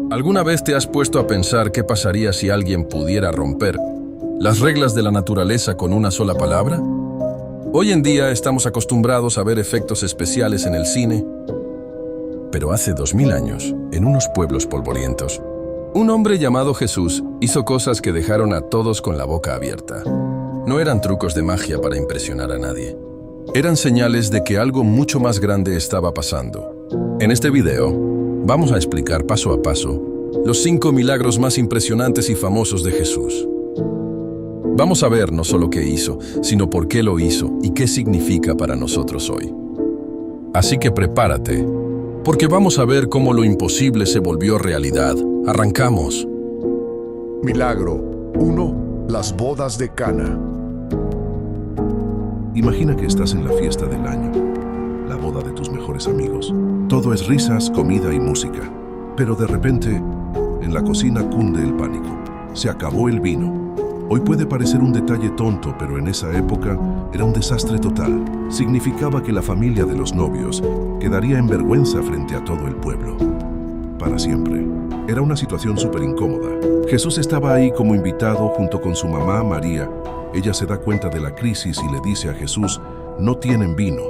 ¿Alguna vez te has puesto a pensar qué pasaría si alguien pudiera romper las reglas de la naturaleza con una sola palabra? Hoy en día estamos acostumbrados a ver efectos especiales en el cine, pero hace 2000 años, en unos pueblos polvorientos, un hombre llamado Jesús hizo cosas que dejaron a todos con la boca abierta. No eran trucos de magia para impresionar a nadie. Eran señales de que algo mucho más grande estaba pasando. En este video, vamos a explicar paso a paso los 5 milagros más impresionantes y famosos de Jesús. Vamos a ver no solo qué hizo, sino por qué lo hizo y qué significa para nosotros hoy. Así que prepárate, porque vamos a ver cómo lo imposible se volvió realidad. ¡Arrancamos! Milagro 1. Las bodas de Cana. Imagina que estás en la fiesta del año, la boda de tus mejores amigos. Todo es risas, comida y música. Pero de repente, en la cocina cunde el pánico. Se acabó el vino. Hoy puede parecer un detalle tonto, pero en esa época era un desastre total. Significaba que la familia de los novios quedaría en vergüenza frente a todo el pueblo. Para siempre. Era una situación súper incómoda. Jesús estaba ahí como invitado junto con su mamá María. Ella se da cuenta de la crisis y le dice a Jesús, no tienen vino.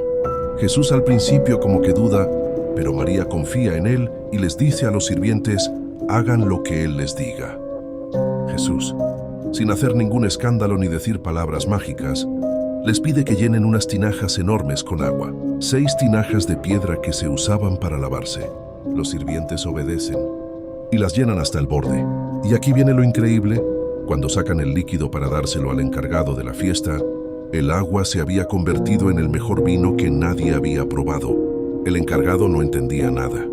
Jesús al principio como que duda, pero María confía en él y les dice a los sirvientes, hagan lo que él les diga. Jesús, sin hacer ningún escándalo ni decir palabras mágicas, les pide que llenen unas tinajas enormes con agua, 6 tinajas de piedra que se usaban para lavarse. Los sirvientes obedecen y las llenan hasta el borde. Y aquí viene lo increíble. Cuando sacan el líquido para dárselo al encargado de la fiesta, el agua se había convertido en el mejor vino que nadie había probado. El encargado no entendía nada.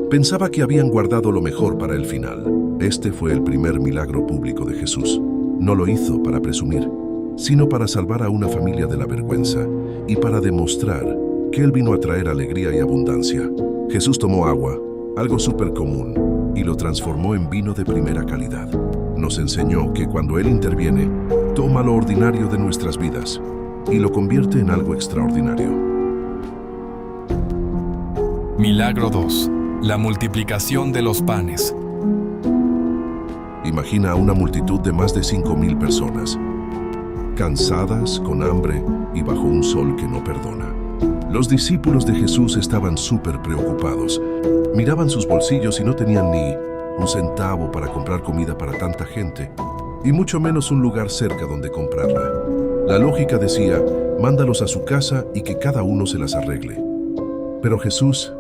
Pensaba que habían guardado lo mejor para el final. Este fue el primer milagro público de Jesús. No lo hizo para presumir, sino para salvar a una familia de la vergüenza y para demostrar que él vino a traer alegría y abundancia. Jesús tomó agua, algo súper común, y lo transformó en vino de primera calidad. Nos enseñó que cuando Él interviene, toma lo ordinario de nuestras vidas y lo convierte en algo extraordinario. Milagro 2. La multiplicación de los panes. Imagina a una multitud de más de 5000 personas, cansadas, con hambre y bajo un sol que no perdona. Los discípulos de Jesús estaban súper preocupados. Miraban sus bolsillos y no tenían ni un centavo para comprar comida para tanta gente, y mucho menos un lugar cerca donde comprarla. La lógica decía, mándalos a su casa y que cada uno se las arregle. Pero Jesús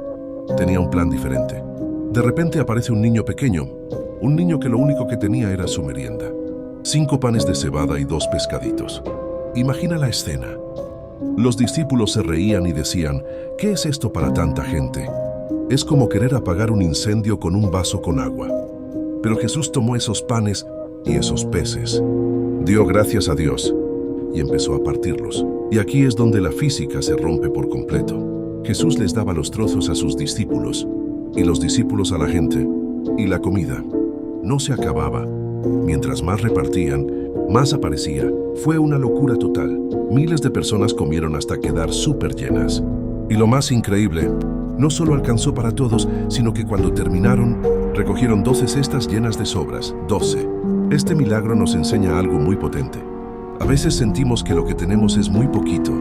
tenía un plan diferente. De repente aparece un niño pequeño, un niño que lo único que tenía era su merienda. 5 panes de cebada y 2 pescaditos. Imagina la escena. Los discípulos se reían y decían, ¿qué es esto para tanta gente? Es como querer apagar un incendio con un vaso con agua. Pero Jesús tomó esos panes y esos peces, dio gracias a Dios y empezó a partirlos. Y aquí es donde la física se rompe por completo. Jesús les daba los trozos a sus discípulos y los discípulos a la gente, y la comida no se acababa. Mientras más repartían, más aparecía. Fue una locura total. Miles de personas comieron hasta quedar súper llenas. Y lo más increíble, no solo alcanzó para todos, sino que cuando terminaron, recogieron 12 cestas llenas de sobras. 12. Este milagro nos enseña algo muy potente. A veces sentimos que lo que tenemos es muy poquito,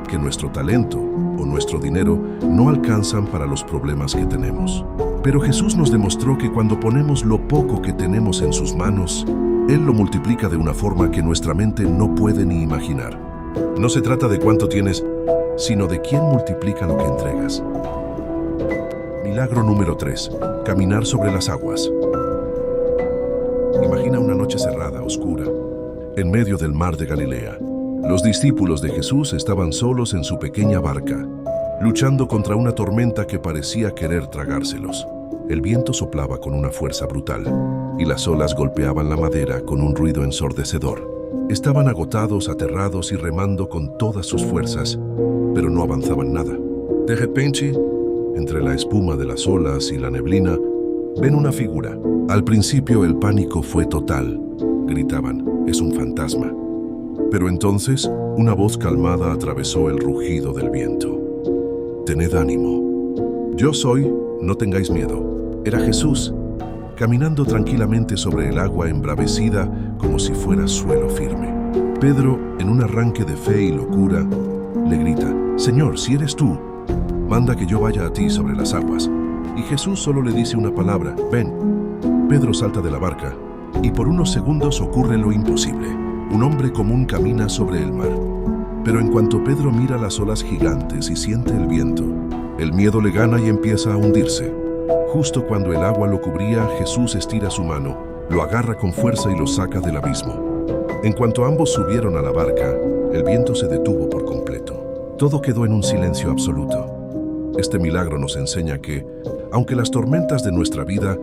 que nuestro talento o nuestro dinero no alcanzan para los problemas que tenemos. Pero Jesús nos demostró que cuando ponemos lo poco que tenemos en sus manos, Él lo multiplica de una forma que nuestra mente no puede ni imaginar. No se trata de cuánto tienes, sino de quién multiplica lo que entregas. Milagro número 3. Caminar sobre las aguas. Imagina una noche cerrada, oscura, en medio del mar de Galilea. Los discípulos de Jesús estaban solos en su pequeña barca, luchando contra una tormenta que parecía querer tragárselos. El viento soplaba con una fuerza brutal, y las olas golpeaban la madera con un ruido ensordecedor. Estaban agotados, aterrados y remando con todas sus fuerzas, pero no avanzaban nada. De repente, entre la espuma de las olas y la neblina, ven una figura. Al principio el pánico fue total. Gritaban, es un fantasma. Pero entonces, una voz calmada atravesó el rugido del viento. Tened ánimo. Yo soy, no tengáis miedo. Era Jesús. caminando tranquilamente sobre el agua embravecida como si fuera suelo firme. Pedro, en un arranque de fe y locura, le grita: «Señor, si eres tú, manda que yo vaya a ti sobre las aguas». Y Jesús solo le dice una palabra: «Ven». Pedro salta de la barca, y por unos segundos ocurre lo imposible. Un hombre común camina sobre el mar. Pero en cuanto Pedro mira las olas gigantes y siente el viento, el miedo le gana y empieza a hundirse. Justo cuando el agua lo cubría, Jesús estira su mano, lo agarra con fuerza y lo saca del abismo. En cuanto ambos subieron a la barca, el viento se detuvo por completo. Todo quedó en un silencio absoluto. Este milagro nos enseña que, aunque las tormentas de nuestra vida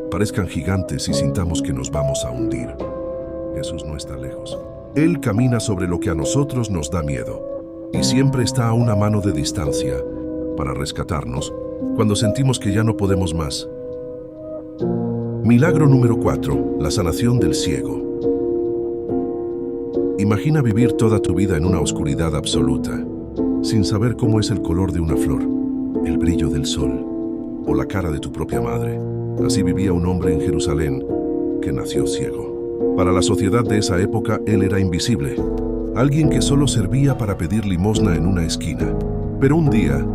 parezcan gigantes y sintamos que nos vamos a hundir, Jesús no está lejos. Él camina sobre lo que a nosotros nos da miedo y siempre está a una mano de distancia para rescatarnos cuando sentimos que ya no podemos más. Milagro número 4. La sanación del ciego. Imagina vivir toda tu vida en una oscuridad absoluta, sin saber cómo es el color de una flor, el brillo del sol o la cara de tu propia madre. Así vivía un hombre en Jerusalén que nació ciego. Para la sociedad de esa época, él era invisible, alguien que solo servía para pedir limosna en una esquina. Pero un día,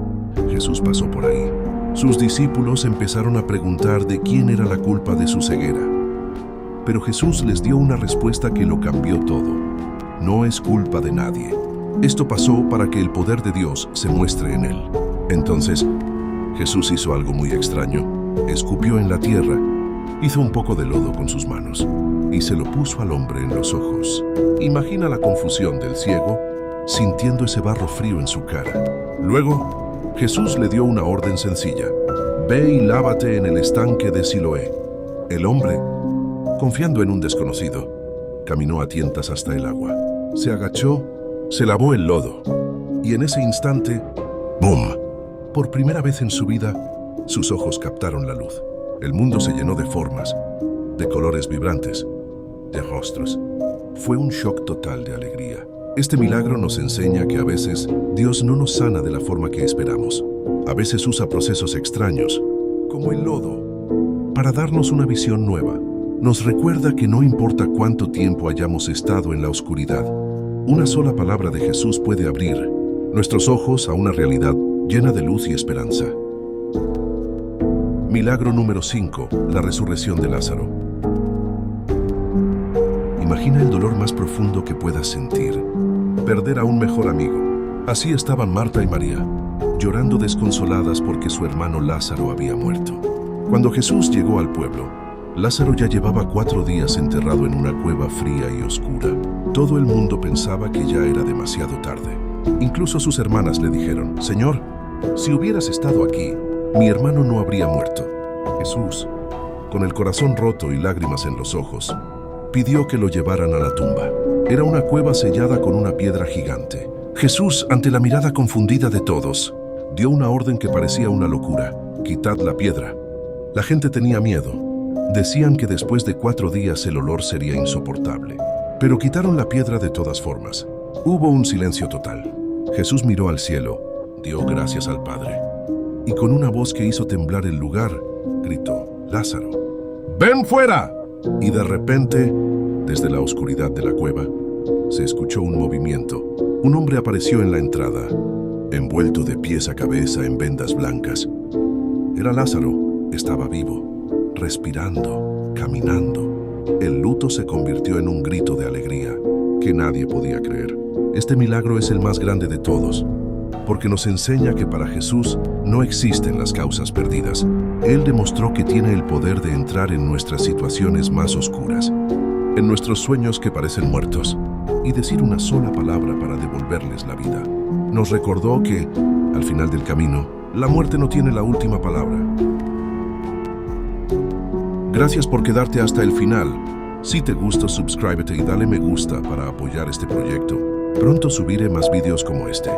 Jesús pasó por ahí. Sus discípulos empezaron a preguntar de quién era la culpa de su ceguera. Pero Jesús les dio una respuesta que lo cambió todo. No es culpa de nadie. Esto pasó para que el poder de Dios se muestre en él. Entonces, Jesús hizo algo muy extraño. Escupió en la tierra, hizo un poco de lodo con sus manos y se lo puso al hombre en los ojos. Imagina la confusión del ciego, sintiendo ese barro frío en su cara. Luego, Jesús le dio una orden sencilla: «Ve y lávate en el estanque de Siloé». El hombre, confiando en un desconocido, caminó a tientas hasta el agua. Se agachó, se lavó el lodo, y en ese instante, ¡bum! Por primera vez en su vida, sus ojos captaron la luz. El mundo se llenó de formas, de colores vibrantes, de rostros. Fue un shock total de alegría. Este milagro nos enseña que a veces Dios no nos sana de la forma que esperamos. A veces usa procesos extraños, como el lodo, para darnos una visión nueva. Nos recuerda que no importa cuánto tiempo hayamos estado en la oscuridad, una sola palabra de Jesús puede abrir nuestros ojos a una realidad llena de luz y esperanza. Milagro número 5. La resurrección de Lázaro. Imagina el dolor más profundo que puedas sentir: perder a un mejor amigo. Así estaban Marta y María, llorando desconsoladas porque su hermano Lázaro había muerto. Cuando Jesús llegó al pueblo, Lázaro ya llevaba 4 días enterrado en una cueva fría y oscura. Todo el mundo pensaba que ya era demasiado tarde. Incluso sus hermanas le dijeron: «Señor, si hubieras estado aquí, mi hermano no habría muerto». Jesús, con el corazón roto y lágrimas en los ojos, pidió que lo llevaran a la tumba. Era una cueva sellada con una piedra gigante. Jesús, ante la mirada confundida de todos, dio una orden que parecía una locura: «Quitad la piedra». La gente tenía miedo. Decían que después de 4 días el olor sería insoportable. Pero quitaron la piedra de todas formas. Hubo un silencio total. Jesús miró al cielo, dio gracias al Padre, y con una voz que hizo temblar el lugar, gritó: «Lázaro, ven fuera». Y de repente, desde la oscuridad de la cueva, se escuchó un movimiento. Un hombre apareció en la entrada, envuelto de pies a cabeza en vendas blancas. Era Lázaro. Estaba vivo, respirando, caminando. El luto se convirtió en un grito de alegría que nadie podía creer. Este milagro es el más grande de todos, porque nos enseña que para Jesús no existen las causas perdidas. Él demostró que tiene el poder de entrar en nuestras situaciones más oscuras, en nuestros sueños que parecen muertos, y decir una sola palabra para devolverles la vida. Nos recordó que, al final del camino, la muerte no tiene la última palabra. Gracias por quedarte hasta el final. Si te gustó, suscríbete y dale me gusta para apoyar este proyecto. Pronto subiré más vídeos como este.